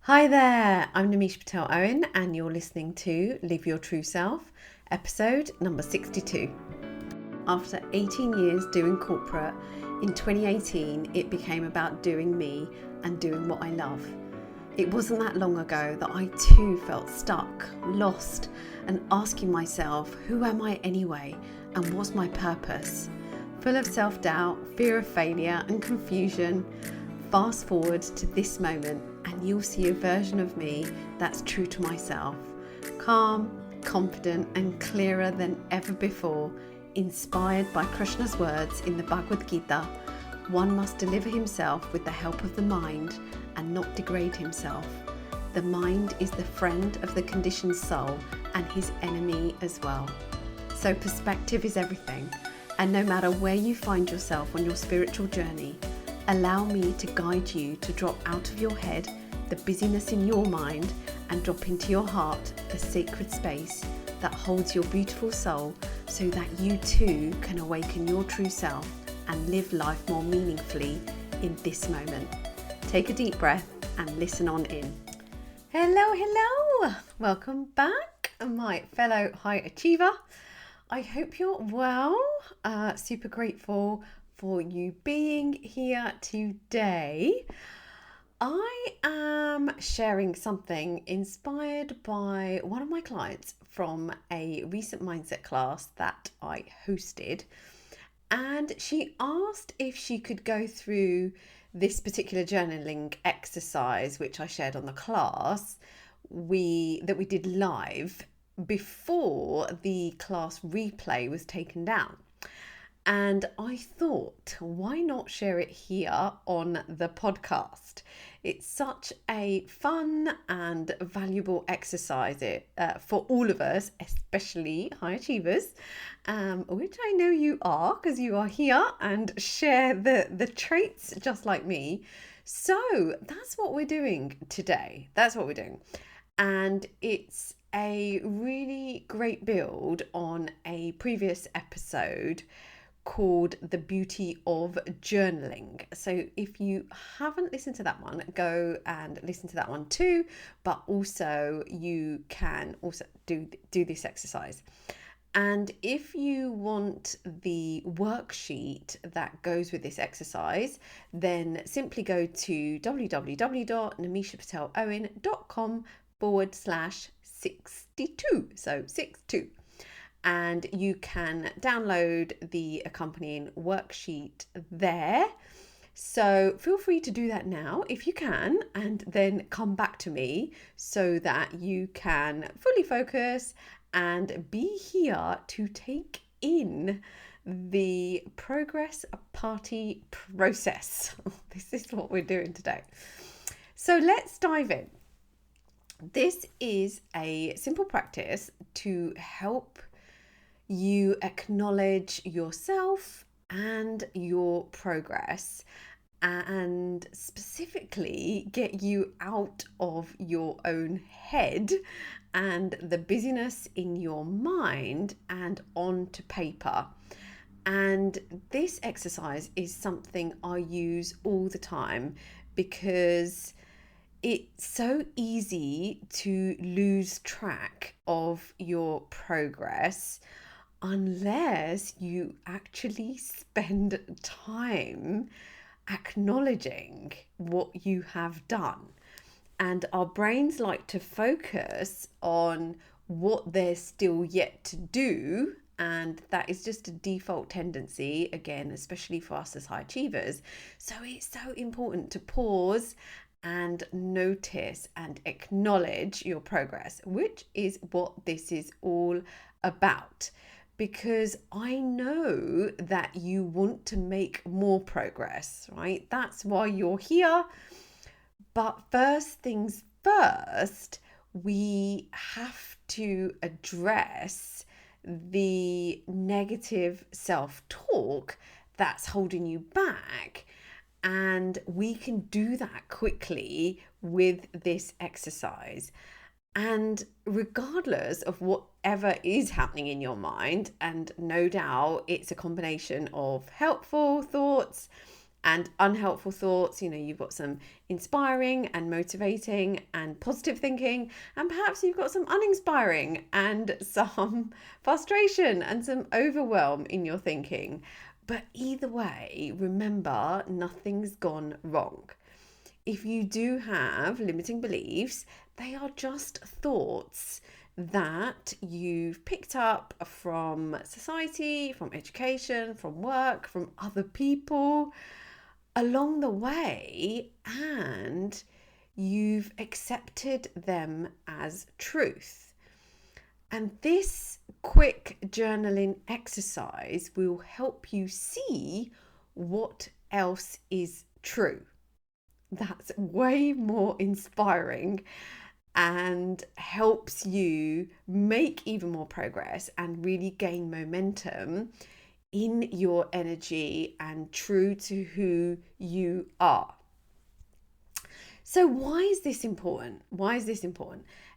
Hi there, I'm Namisha Patel Owen, and you're listening to Live Your True Self, episode number 62. After 18 years doing corporate, in 2018 it became about doing me and doing what I love. It wasn't that long ago that I too felt stuck, lost, and asking myself, who am I anyway, and what's my purpose? Full of self-doubt, fear of failure, and confusion. Fast forward to this moment and you'll see a version of me that's true to myself, calm, confident, and clearer than ever before, inspired by Krishna's words in the Bhagavad Gita. One must deliver himself with the help of the mind and not degrade himself. The mind is the friend of the conditioned soul and his enemy as well. So perspective is everything, and no matter where you find yourself on your spiritual journey, allow me to guide you to drop out of your head the busyness in your mind and drop into your heart the sacred space that holds your beautiful soul, so that you too can awaken your true self and live life more meaningfully in this moment. Take a deep breath and listen on in. Hello. Welcome back, my fellow high achiever. I hope you're well. Super grateful for you being here today. I am sharing something inspired by one of my clients from a recent mindset class that I hosted, and she asked if she could go through this particular journaling exercise which I shared on the class that we did live before the class replay was taken down. And I thought, why not share it here on the podcast? It's such a fun and valuable exercise for all of us, especially high achievers, which I know you are, because you are here and share the traits just like me. So that's what we're doing today. And it's a really great build on a previous episode called The Beauty of Journaling. So if you haven't listened to that one, go and listen to that one too, but also you can also do this exercise. And if you want the worksheet that goes with this exercise, then simply go to www.namishapatelowen.com/62. So 62. And you can download the accompanying worksheet there. So feel free to do that now if you can, and then come back to me so that you can fully focus and be here to take in the progress party process. This is what we're doing today. So let's dive in. This is a simple practice to help you acknowledge yourself and your progress, and specifically get you out of your own head and the busyness in your mind and onto paper. And this exercise is something I use all the time because it's so easy to lose track of your progress unless you actually spend time acknowledging what you have done. And our brains like to focus on what there's still yet to do. And that is just a default tendency, again, especially for us as high achievers. So it's so important to pause and notice and acknowledge your progress, which is what this is all about. Because I know that you want to make more progress, right? That's why you're here. But first things first, we have to address the negative self-talk that's holding you back. And we can do that quickly with this exercise. And regardless of whatever is happening in your mind, and no doubt it's a combination of helpful thoughts and unhelpful thoughts. You've got some inspiring and motivating and positive thinking, and perhaps you've got some uninspiring and some frustration and some overwhelm in your thinking. But either way, remember, nothing's gone wrong. If you do have limiting beliefs, they are just thoughts that you've picked up from society, from education, from work, from other people along the way, and you've accepted them as truth. And this quick journaling exercise will help you see what else is true. That's way more inspiring and helps you make even more progress and really gain momentum in your energy and true to who you are. So why is this important?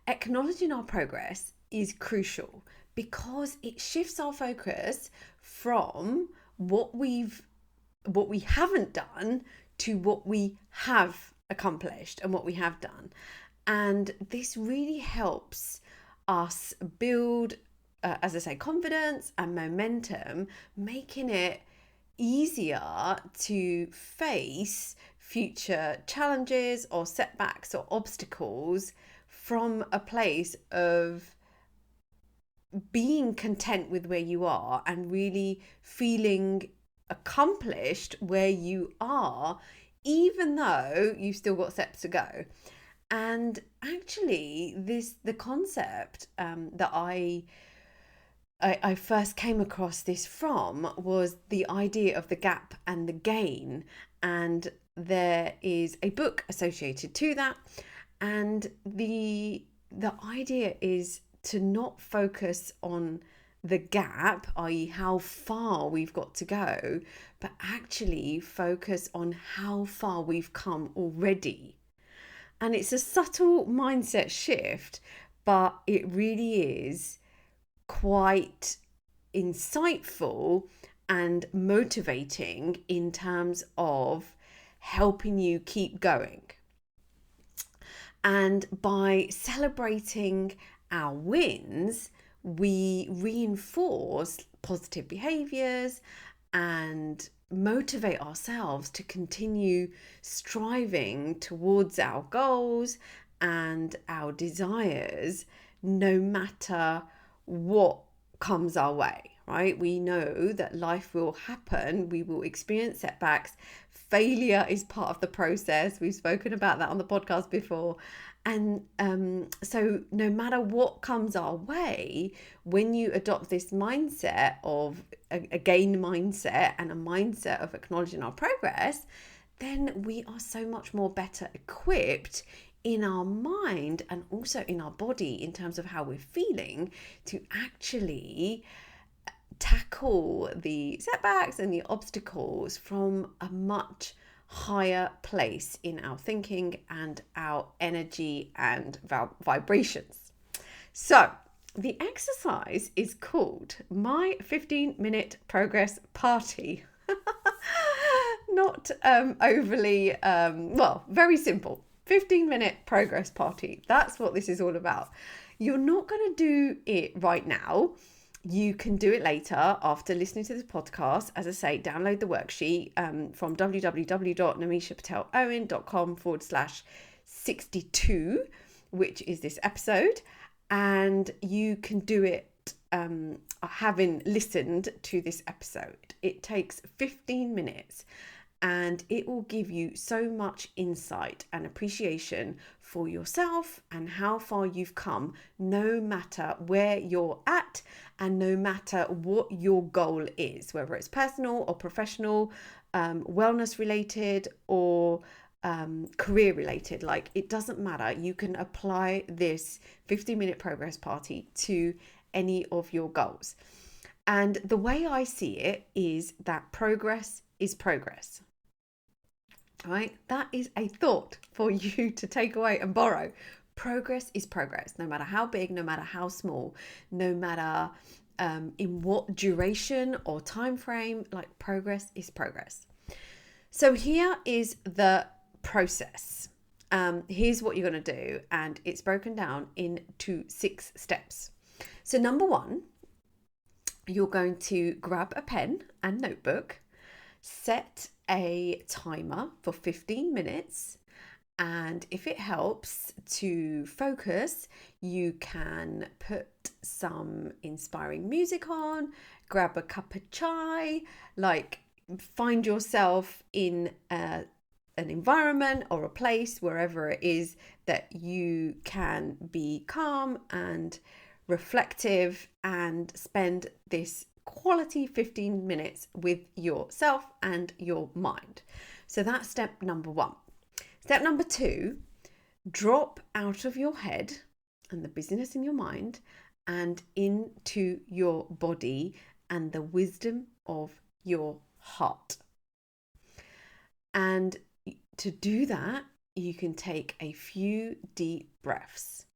Acknowledging our progress is crucial because it shifts our focus from what we haven't done to what we have accomplished and what we have done. And this really helps us build, as I say, confidence and momentum, making it easier to face future challenges or setbacks or obstacles from a place of being content with where you are and really feeling accomplished where you are, even though you've still got steps to go. And actually, the concept that I first came across this from was the idea of the gap and the gain. And there is a book associated to that. And the idea is to not focus on the gap, i.e. how far we've got to go, but actually focus on how far we've come already. And it's a subtle mindset shift, but it really is quite insightful and motivating in terms of helping you keep going. And by celebrating our wins, we reinforce positive behaviors and motivate ourselves to continue striving towards our goals and our desires, no matter what comes our way, right? We know that life will happen. We will experience setbacks. Failure is part of the process. We've spoken about that on the podcast before. And so no matter what comes our way, when you adopt this mindset of a gain mindset and a mindset of acknowledging our progress, then we are so much more better equipped in our mind and also in our body in terms of how we're feeling to actually tackle the setbacks and the obstacles from a much higher place in our thinking and our energy and vibrations. So the exercise is called my 15-minute progress party. Not overly, very simple. 15-minute progress party. That's what this is all about. You're not going to do it right now. You can do it later after listening to this podcast. As I say, download the worksheet from www.namishapatelowen.com/62, which is this episode. And you can do it having listened to this episode. It takes 15 minutes. And it will give you so much insight and appreciation for yourself and how far you've come, no matter where you're at and no matter what your goal is, whether it's personal or professional, wellness related or career related. Like, it doesn't matter. You can apply this 15-minute progress party to any of your goals. And the way I see it is that progress is progress. Right? That is a thought for you to take away and borrow. Progress is progress, no matter how big, no matter how small, no matter in what duration or time frame. Like, progress is progress. So here is the process. Here's what you're going to do, and it's broken down into 6 steps. So number 1, you're going to grab a pen and notebook, set a timer for 15 minutes. And if it helps to focus, you can put some inspiring music on, grab a cup of chai, like find yourself in an environment or a place, wherever it is, that you can be calm and reflective and spend this quality 15 minutes with yourself and your mind. So that's step number 1. Step number 2, drop out of your head and the busyness in your mind and into your body and the wisdom of your heart. And to do that, you can take a few deep breaths.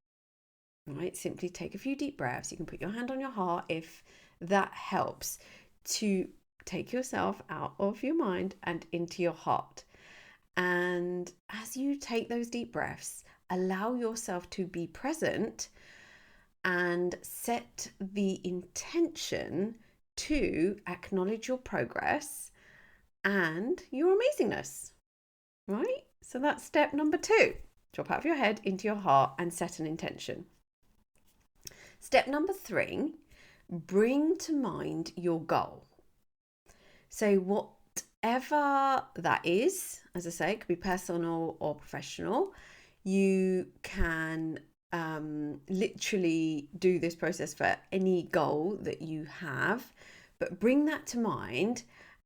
Right? Simply take a few deep breaths. You can put your hand on your heart if that helps to take yourself out of your mind and into your heart. And as you take those deep breaths, allow yourself to be present and set the intention to acknowledge your progress and your amazingness, right? So that's step number 2. Drop out of your head into your heart and set an intention. Step number 3, bring to mind your goal. So whatever that is, as I say, it could be personal or professional. You can literally do this process for any goal that you have, but bring that to mind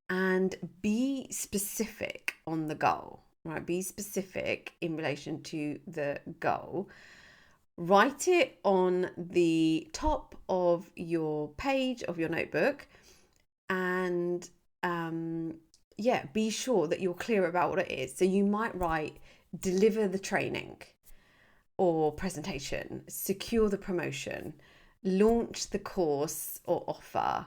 and be specific on the goal, right? Be specific in relation to the goal. Write it on the top of your page of your notebook and be sure that you're clear about what it is. So you might write, deliver the training or presentation, secure the promotion, launch the course or offer,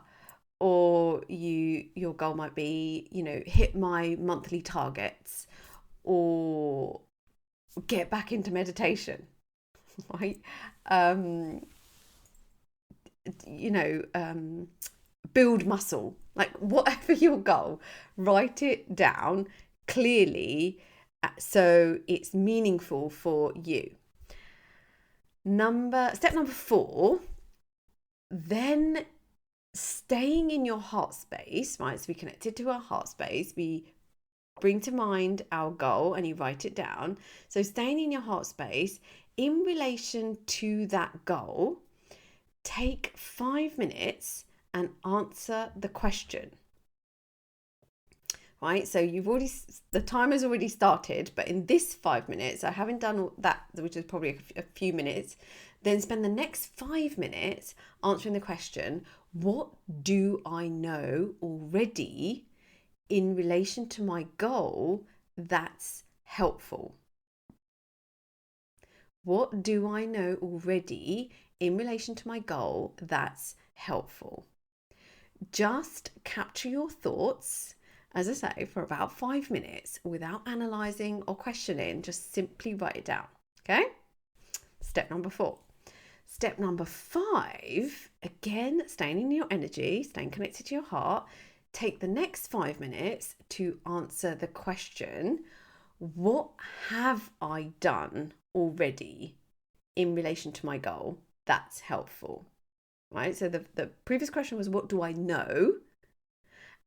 or your goal might be, hit my monthly targets or get back into meditation, right? Build muscle, like whatever your goal, write it down clearly so it's meaningful for you. Step number 4, then staying in your heart space, right? So we connected to our heart space, we bring to mind our goal and you write it down. So staying in your heart space in relation to that goal, take 5 minutes and answer the question. Right, so the timer's already started, but in this 5 minutes, I haven't done that, which is probably a few minutes. Then spend the next 5 minutes answering the question, what do I know already in relation to my goal that's helpful? What do I know already in relation to my goal that's helpful? Just capture your thoughts, as I say, for about 5 minutes without analysing or questioning. Just simply write it down, okay? Step number 4. Step number 5, again, staying in your energy, staying connected to your heart. Take the next 5 minutes to answer the question, what have I done already in relation to my goal that's helpful? Right? So the previous question was, what do I know?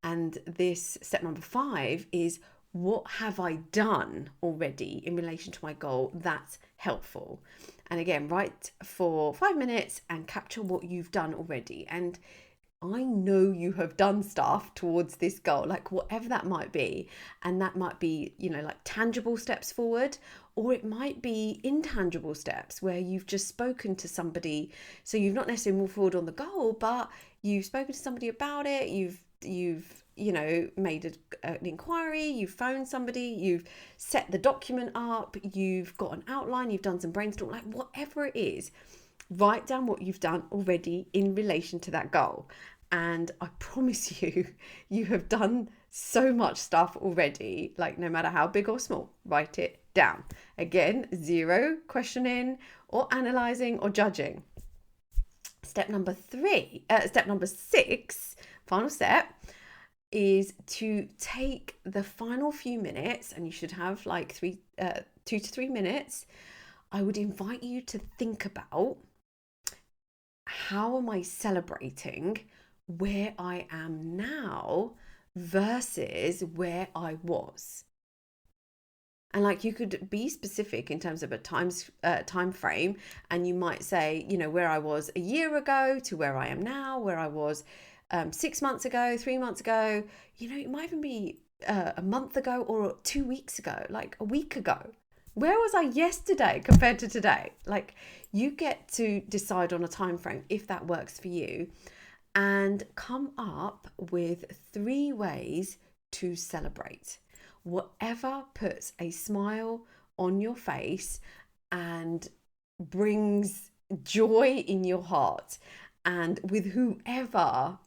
And this step number 5 is, what have I done already in relation to my goal that's helpful? And again, write for 5 minutes and capture what you've done already. And I know you have done stuff towards this goal, like whatever that might be. And that might be, like tangible steps forward, or it might be intangible steps where you've just spoken to somebody. So you've not necessarily moved forward on the goal, but you've spoken to somebody about it. You've made an inquiry, you've phoned somebody, you've set the document up, you've got an outline, you've done some brainstorm, like whatever it is, write down what you've done already in relation to that goal. And I promise you, you have done so much stuff already, like no matter how big or small, write it down. Again, zero questioning or analyzing or judging. Step number six, final step, is to take the final few minutes, and you should have like 2 to 3 minutes. I would invite you to think about, how am I celebrating where I am now versus where I was? And like, you could be specific in terms of a time frame, and you might say, where I was a year ago to where I am now, where I was 6 months ago, 3 months ago. It might even be a month ago or 2 weeks ago, like a week ago. Where was I yesterday compared to today? Like, you get to decide on a time frame if that works for you, and come up with 3 ways to celebrate. Whatever puts a smile on your face and brings joy in your heart, and with whoever,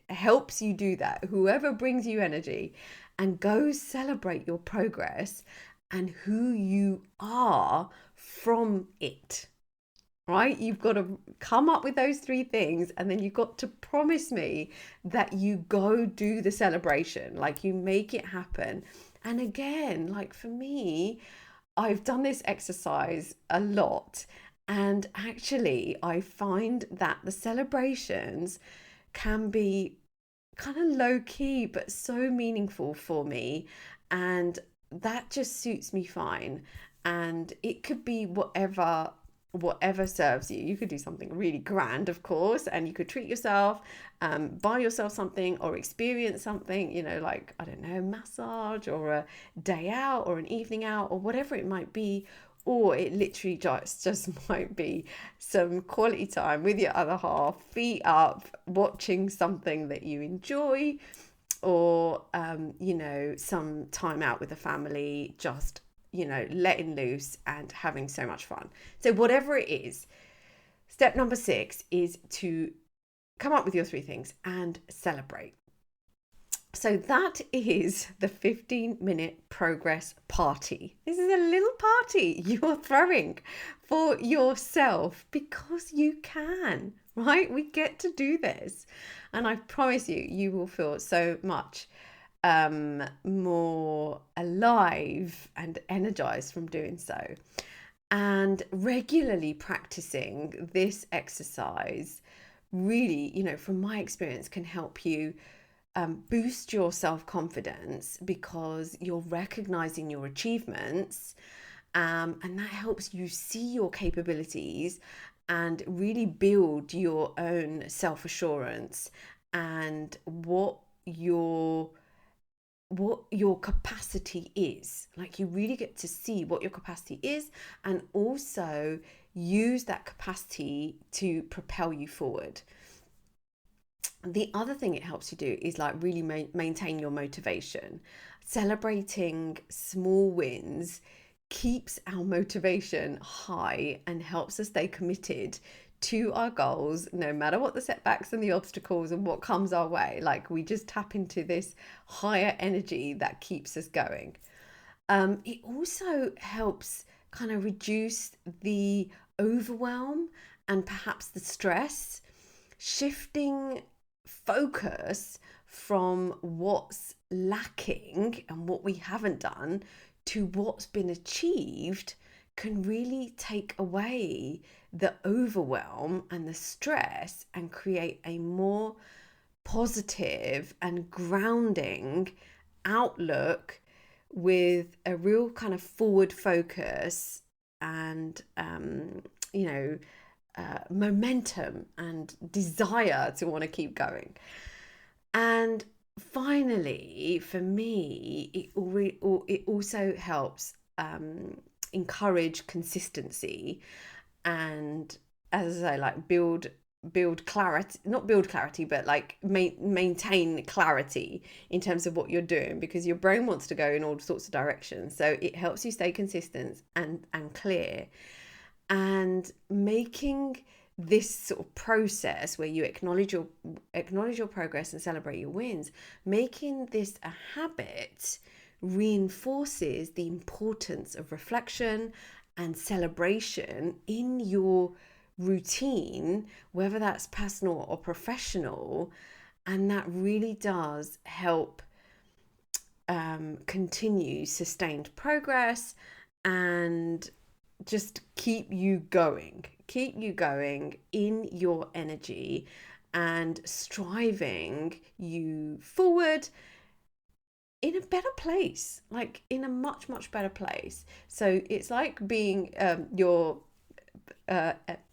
helps you do that, whoever brings you energy, and go celebrate your progress and who you are from it. Right? You've got to come up with those 3 things, and then you've got to promise me that you go do the celebration, like you make it happen. And again, like for me, I've done this exercise a lot, and actually I find that the celebrations can be kind of low key but so meaningful for me, and that just suits me fine. And it could be whatever serves you. You could do something really grand, of course, and you could treat yourself, buy yourself something, or experience something, like, I don't know, massage, or a day out, or an evening out, or whatever it might be. Or it literally just might be some quality time with your other half, feet up, watching something that you enjoy, or some time out with the family, just letting loose and having so much fun. So whatever it is, step number 6 is to come up with your 3 things and celebrate. So that is the 15-minute progress party. This is a little party you're throwing for yourself because you can, right? We get to do this. And I promise you, you will feel so much more alive and energized from doing so. And regularly practicing this exercise really, from my experience, can help you boost your self-confidence, because you're recognizing your achievements, and that helps you see your capabilities and really build your own self-assurance and what your capacity is. Like, you really get to see what your capacity is, and also use that capacity to propel you forward. The other thing it helps you do is like really maintain your motivation. Celebrating small wins keeps our motivation high and helps us stay committed to our goals, no matter what the setbacks and the obstacles and what comes our way. Like, we just tap into this higher energy that keeps us going. It also helps kind of reduce the overwhelm and perhaps the stress, shifting focus from what's lacking and what we haven't done to what's been achieved can really take away the overwhelm and the stress and create a more positive and grounding outlook with a real kind of forward focus and momentum and desire to want to keep going. And finally, for me, it also helps encourage consistency, and, as I say, like build clarity, not build clarity, but like maintain clarity in terms of what you're doing, because your brain wants to go in all sorts of directions. So it helps you stay consistent and clear, and making this sort of process where you acknowledge your progress and celebrate your wins, making this a habit reinforces the importance of reflection and celebration in your routine, whether that's personal or professional. And that really does help continue sustained progress and just keep you going in your energy and striving you forward in a better place, like in a much, much better place. So it's like being you're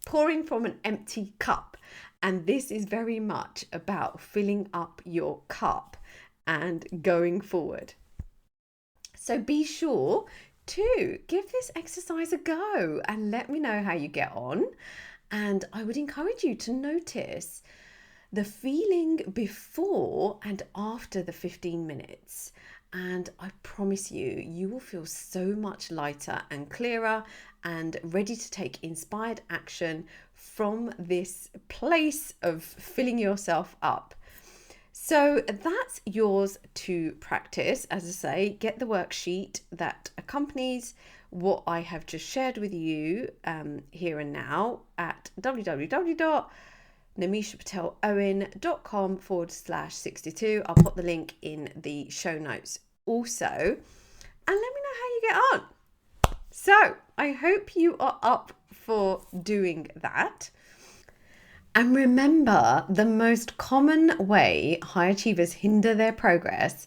pouring from an empty cup. And this is very much about filling up your cup and going forward. So be sure to give this exercise a go and let me know how you get on. And I would encourage you to notice the feeling before and after the 15 minutes. And I promise you, you will feel so much lighter and clearer and ready to take inspired action from this place of filling yourself up. So that's yours to practice. As I say, get the worksheet that accompanies what I have just shared with you here and now at www.namishapatelowen.com/62. I'll put the link in the show notes also. And let me know how you get on. So I hope you are up for doing that. And remember, the most common way high achievers hinder their progress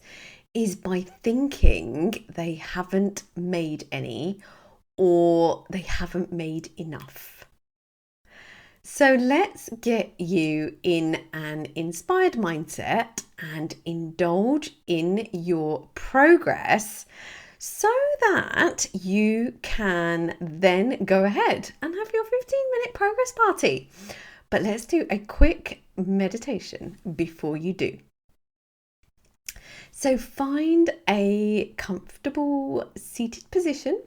is by thinking they haven't made any or they haven't made enough. So let's get you in an inspired mindset and indulge in your progress so that you can then go ahead and have your 15-minute progress party. But let's do a quick meditation before you do. So find a comfortable seated position.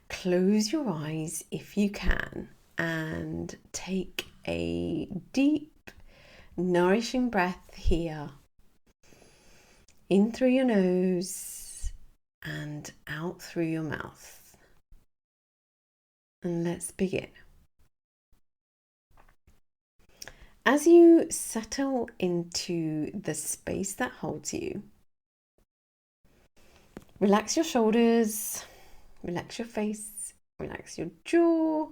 Close your eyes if you can and take a deep, nourishing breath here. In through your nose and out through your mouth. And let's begin. As you settle into the space that holds you, relax your shoulders, relax your face, relax your jaw,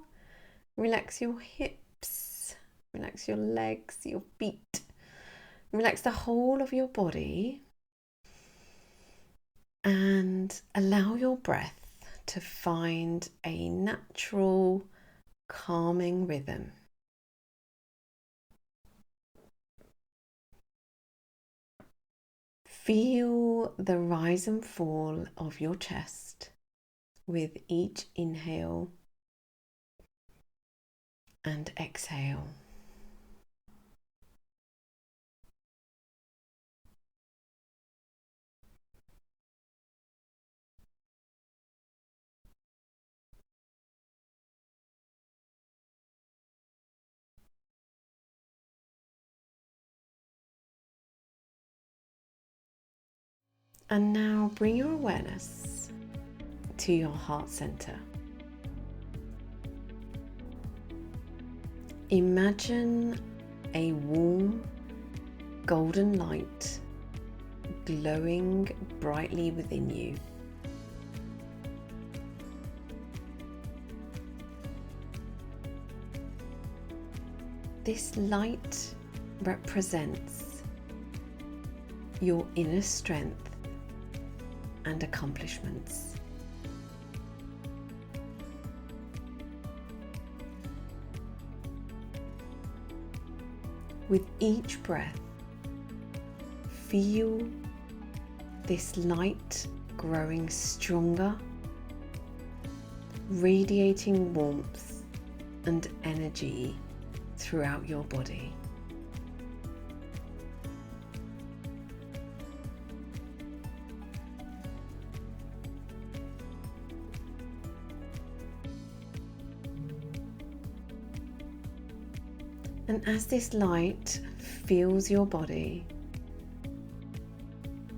relax your hips, relax your legs, your feet, relax the whole of your body, and allow your breath to find a natural, calming rhythm. Feel the rise and fall of your chest with each inhale and exhale. And now bring your awareness to your heart center. Imagine a warm golden light glowing brightly within you. This light represents your inner strength and accomplishments. With each breath, feel this light growing stronger, radiating warmth and energy throughout your body. And as this light fills your body,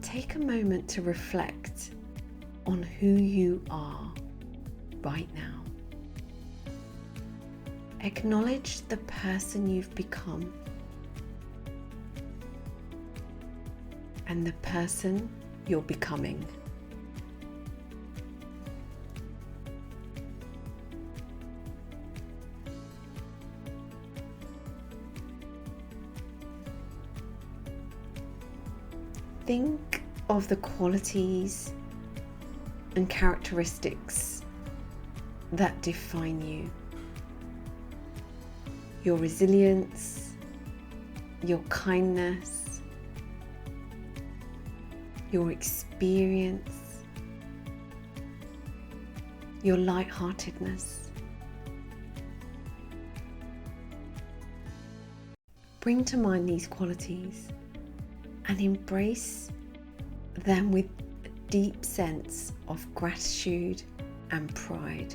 take a moment to reflect on who you are right now. Acknowledge the person you've become and the person you're becoming. Think of the qualities and characteristics that define you. Your resilience, your kindness, your experience, your lightheartedness. Bring to mind these qualities and embrace them with a deep sense of gratitude and pride.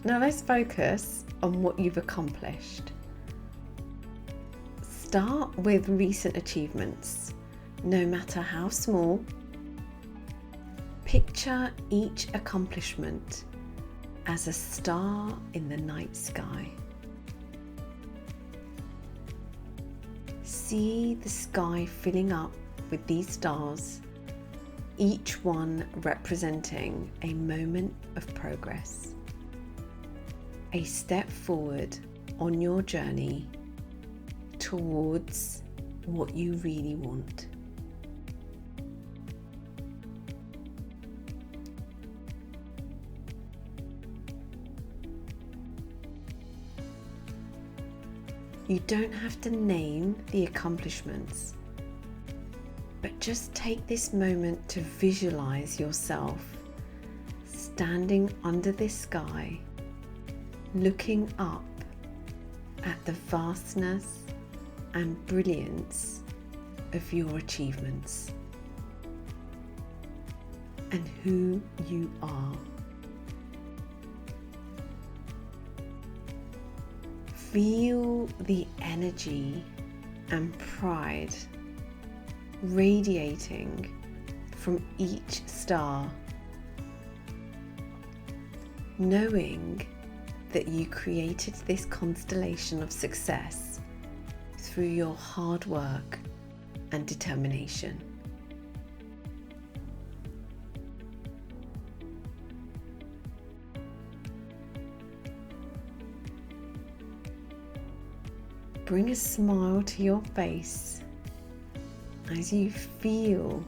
Now let's focus on what you've accomplished. Start with recent achievements, no matter how small. Picture each accomplishment as a star in the night sky. See the sky filling up with these stars, each one representing a moment of progress. A step forward on your journey towards what you really want. You don't have to name the accomplishments, but just take this moment to visualize yourself standing under this sky, looking up at the vastness and brilliance of your achievements and who you are. Feel the energy and pride radiating from each star, knowing that you created this constellation of success through your hard work and determination. Bring a smile to your face as you feel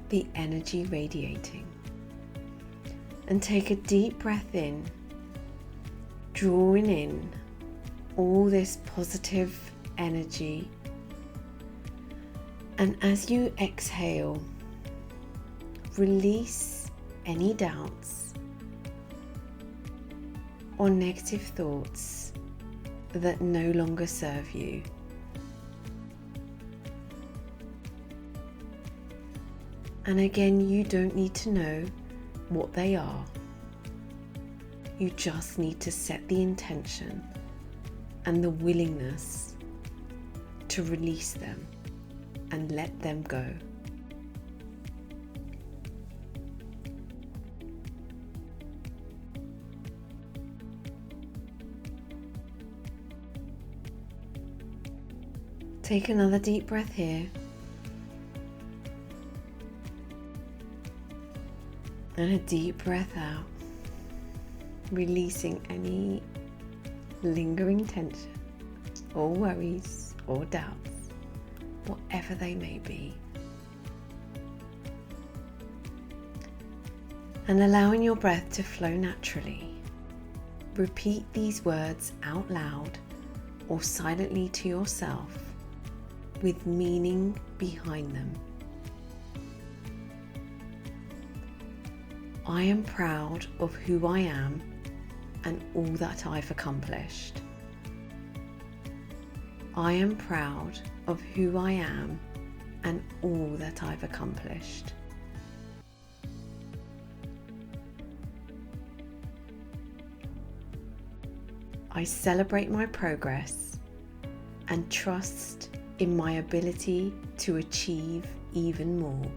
the energy radiating. And take a deep breath in, drawing in all this positive energy. And as you exhale, release any doubts or negative thoughts that no longer serve you. And again, you don't need to know what they are. You just need to set the intention and the willingness to release them and let them go. Take another deep breath here. And a deep breath out, releasing any lingering tension or worries or doubts, whatever they may be. And allowing your breath to flow naturally. Repeat these words out loud or silently to yourself with meaning behind them. I am proud of who I am and all that I've accomplished. I am proud of who I am and all that I've accomplished. I celebrate my progress and trust in my ability to achieve even more.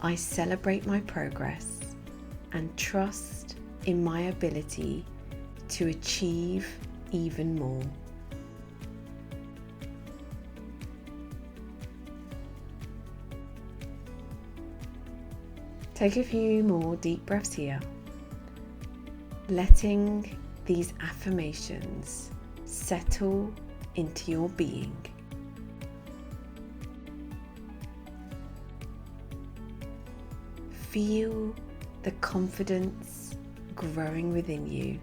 I celebrate my progress and trust in my ability to achieve even more. Take a few more deep breaths here, letting these affirmations settle into your being. Feel the confidence growing within you.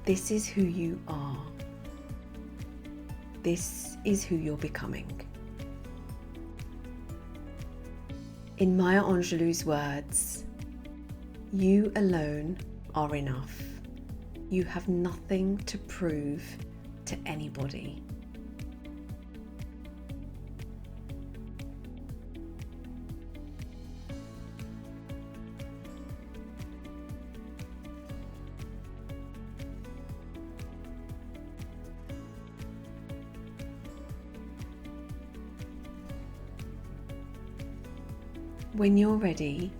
This is who you are. This is who you're becoming. In Maya Angelou's words, you alone are enough. You have nothing to prove to anybody. When you're ready,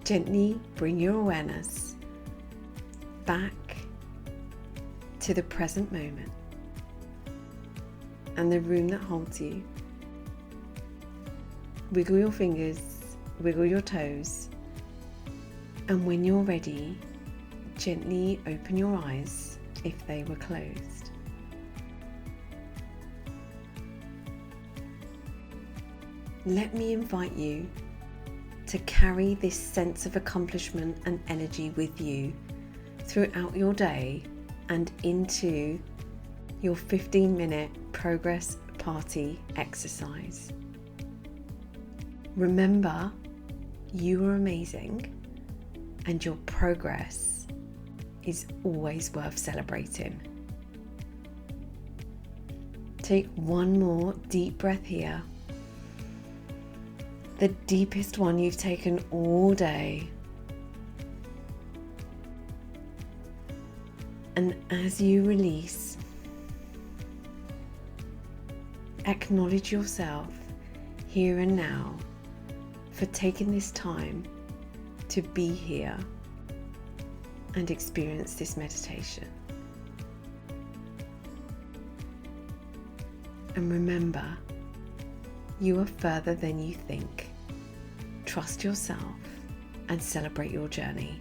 gently bring your awareness back to the present moment and the room that holds you. Wiggle your fingers, wiggle your toes, and when you're ready, gently open your eyes if they were closed. Let me invite you to carry this sense of accomplishment and energy with you throughout your day and into your 15-minute progress party exercise. Remember, you are amazing and your progress is always worth celebrating. Take one more deep breath here. The deepest one you've taken all day. And as you release, acknowledge yourself here and now for taking this time to be here and experience this meditation. And remember, you are further than you think. Trust yourself and celebrate your journey.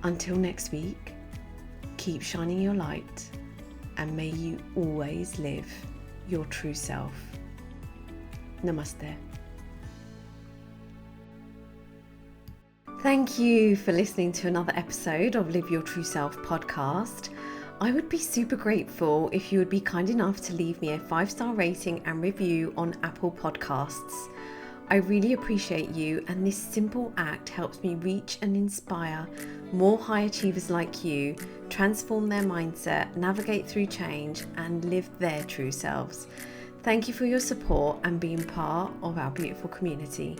Until next week, keep shining your light and may you always live your true self. Namaste. Thank you for listening to another episode of Live Your True Self podcast. I would be super grateful if you would be kind enough to leave me a 5-star rating and review on Apple Podcasts. I really appreciate you, and this simple act helps me reach and inspire more high achievers like you, transform their mindset, navigate through change, and live their true selves. Thank you for your support and being part of our beautiful community.